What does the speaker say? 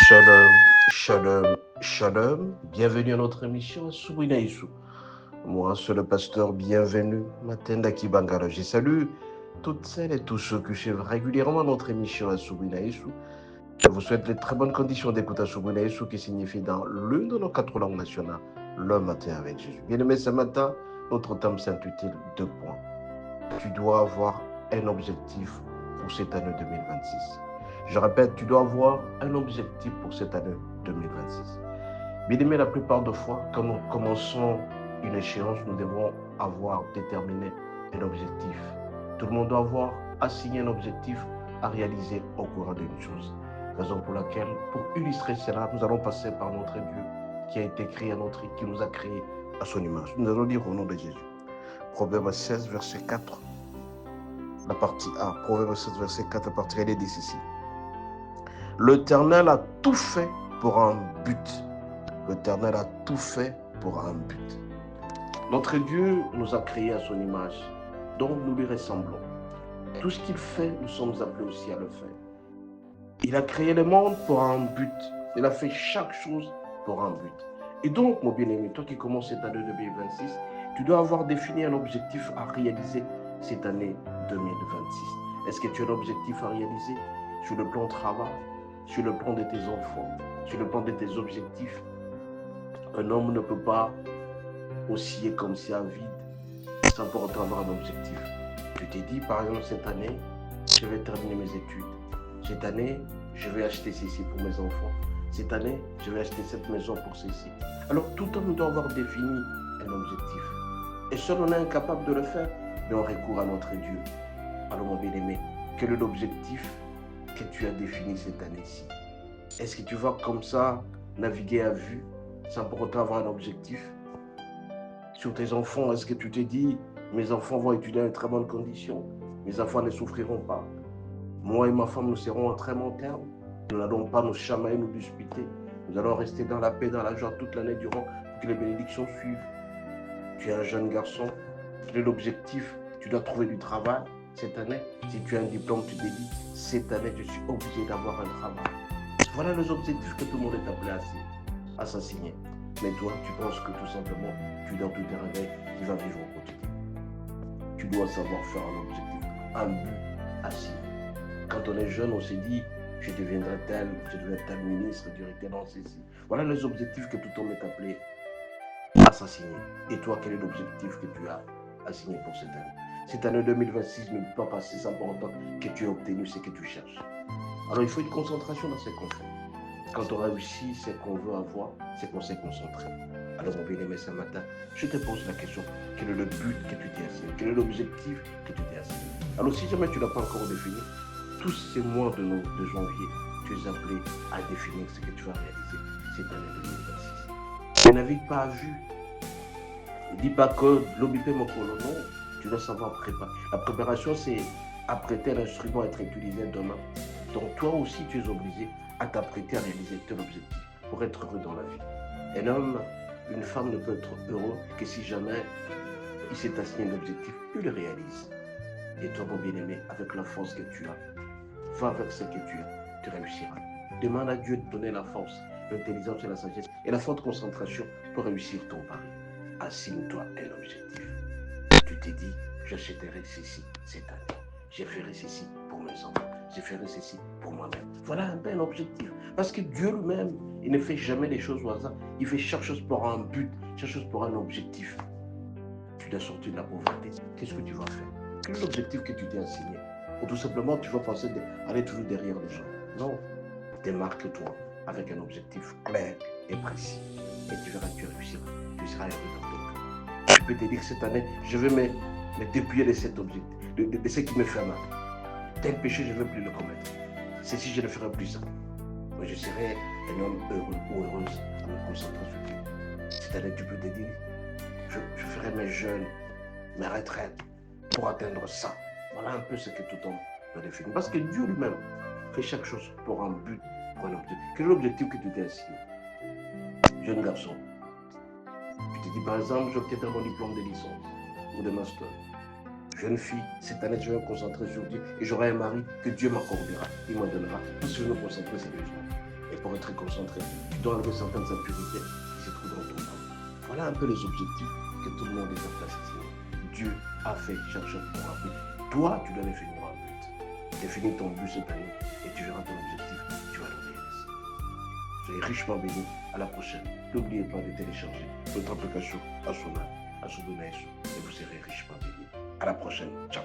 Shalom, shalom, shalom. Bienvenue à notre émission Soubina Issou. Moi, c'est le pasteur bienvenu, Matenda Kibangala. Je salue toutes celles et tous ceux qui suivent régulièrement notre émission à Soubina Issou. Je vous souhaite les très bonnes conditions d'écoute à Soubina Issou, qui signifie dans l'une de nos quatre langues nationales, le matin avec Jésus. Bien-aimé, ce matin, notre thème s'intitule 2 points. Tu dois avoir un objectif pour cette année 2026. Je répète, tu dois avoir un objectif pour cette année 2026. Bien aimé, la plupart des fois, quand nous commençons une échéance, nous devons avoir déterminé un objectif. Tout le monde doit avoir assigné un objectif à réaliser au cours d'une chose. Raison pour laquelle, pour illustrer cela, nous allons passer par notre Dieu qui a été créé à qui nous a créé à son image. Nous allons lire au nom de Jésus. Proverbe 16, verset 4. La partie A. Proverbe 16, verset 4, la partie A, il est dit ceci. L'Éternel a tout fait pour un but. L'Éternel a tout fait pour un but. Notre Dieu nous a créés à son image, donc nous lui ressemblons. Tout ce qu'il fait, nous sommes appelés aussi à le faire. Il a créé le monde pour un but. Il a fait chaque chose pour un but. Et donc, mon bien-aimé, toi qui commences cette année 2026, tu dois avoir défini un objectif à réaliser cette année 2026. Est-ce que tu as un objectif à réaliser sur le plan de travail, sur le plan de tes enfants, sur le plan de tes objectifs? Un homme ne peut pas osciller comme ça vide sans pour autant avoir un objectif. Tu t'es dit, par exemple, cette année, je vais terminer mes études. Cette année, je vais acheter ceci pour mes enfants. Cette année, je vais acheter cette maison pour ceci. Alors, tout homme doit avoir défini un objectif. Et seul on est incapable de le faire, mais on recourt à notre Dieu. Alors, mon bien-aimé, quel est l'objectif que tu as défini cette année-ci? Est-ce que tu vas comme ça naviguer à vue sans pour autant avoir un objectif? Sur tes enfants, est-ce que tu te dis, mes enfants vont étudier dans de très bonnes conditions, mes enfants ne souffriront pas? Moi et ma femme, nous serons en très bon terme. Nous n'allons pas nous chamailler, nous disputer. Nous allons rester dans la paix, dans la joie toute l'année durant pour que les bénédictions suivent. Tu es un jeune garçon. Quel est l'objectif? Tu dois trouver du travail cette année. Si tu as un diplôme, tu te dis, cette année, je suis obligé d'avoir un travail. Voilà les objectifs que tout le monde est appelé à s'assigner. Mais toi, tu penses que tout simplement, tu dors tout tes réveils, tu vas vivre au quotidien. Tu dois savoir faire un objectif, un but assigné. Quand on est jeune, on s'est dit, je deviendrai tel ministre, je deviendrai tel ceci. Voilà les objectifs que tout homme est appelé à s'assigner. Et toi, quel est l'objectif que tu as assigné pour cette année? Cette année 2026 ne peut pas passer sans pour autant que tu aies obtenu ce que tu cherches. Alors il faut une concentration dans ce qu'on fait. Quand on réussit ce qu'on veut avoir, c'est qu'on s'est concentré. Alors mon bien-aimé, ce matin, je te pose la question, quel est le but que tu t'es assigné? Quel est l'objectif que tu t'es assigné? Alors si jamais tu ne l'as pas encore défini, tous ces mois de janvier, tu es appelé à définir ce que tu vas réaliser cette année 2026. Ne navigue pas à vue. Ne dis pas que l'obité mon colo, non. Tu dois savoir préparer. La préparation, c'est apprêter l'instrument à être utilisé demain. Donc toi aussi, tu es obligé à t'apprêter à réaliser tel objectif pour être heureux dans la vie. Un homme, une femme ne peut être heureux que si jamais il s'est assigné un objectif, il le réalise. Et toi, mon bien-aimé, avec la force que tu as, va avec ce que tu as, tu réussiras. Demande à Dieu de donner la force, l'intelligence et la sagesse et la forte concentration pour réussir ton pari. Assigne-toi un objectif. Tu t'es dit, j'achèterai ceci cette année. Je ferai ceci pour mes enfants. Je ferai ceci pour moi-même. Voilà un peu un objectif. Parce que Dieu lui-même, il ne fait jamais les choses au hasard. Il fait chaque chose pour un but, chaque chose pour un objectif. Tu dois sortir de la pauvreté. Qu'est-ce que tu vas faire? Quel est l'objectif que tu t'es assigné? Ou tout simplement, tu vas penser d'aller toujours derrière les gens. Non. Démarque-toi avec un objectif clair et précis. Et tu verras que tu réussiras. Tu seras heureux dans ton cœur. Tu peux te dire cette année, je vais me dépouiller de cet objectif, de ce qui me fait mal. Tel péché, je ne veux plus le commettre. Ceci, je ne ferai plus ça. Mais je serai un homme heureux ou heureuse à me concentrer sur Dieu. Cette année, tu peux te dire, je ferai mes jeûnes, mes retraites pour atteindre ça. Voilà un peu ce que tout homme doit définir. Parce que Dieu lui-même fait chaque chose pour un but, pour un objectif. Quel est l'objectif que tu t'es assigné? Jeune garçon, tu te dis par exemple, j'obtiendrai mon diplôme de licence ou de master. Jeune fille, cette année, je vais me concentrer sur Dieu et j'aurai un mari que Dieu m'accordera. Il me donnera. Tout ce que je vais me concentrer, c'est Dieu. Et pour être très concentré, tu dois enlever certaines impuretés qui se trouvent dans ton corps. Voilà un peu les objectifs que tout le monde est en place ici. Dieu a fait chaque chose pour un but. Toi, tu dois définir un but. Définis ton but cette année et tu verras ton objectif. Tu vas le réaliser. Soyez richement bénis. À la prochaine. N'oubliez pas de télécharger notre application Asuna, Asuna et vous serez richement bénis. À la prochaine. Ciao.